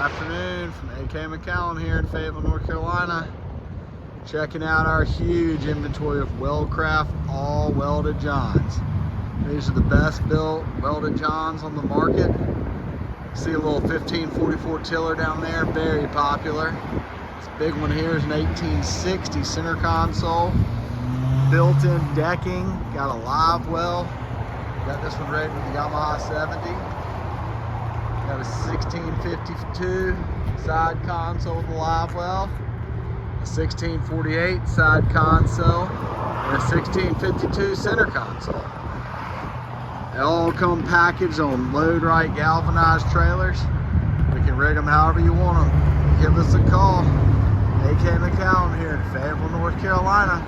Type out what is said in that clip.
Afternoon from AK McAllen here in Fayetteville, North Carolina. Checking out our huge inventory of Weld-Craft all welded Jons. These are the best built welded Jons on the market. See a little 1544 tiller down there, very popular. This big one here is an 1860 center console, built-in decking, got a live well. Got this one rated with the Yamaha 70. Got a 1652 side console with a live well, a 1648 side console, and a 1652 center console. They all come packaged on load-right galvanized trailers. We can rig them however you want them. Give us a call. AK McAllen here in Fayetteville, North Carolina.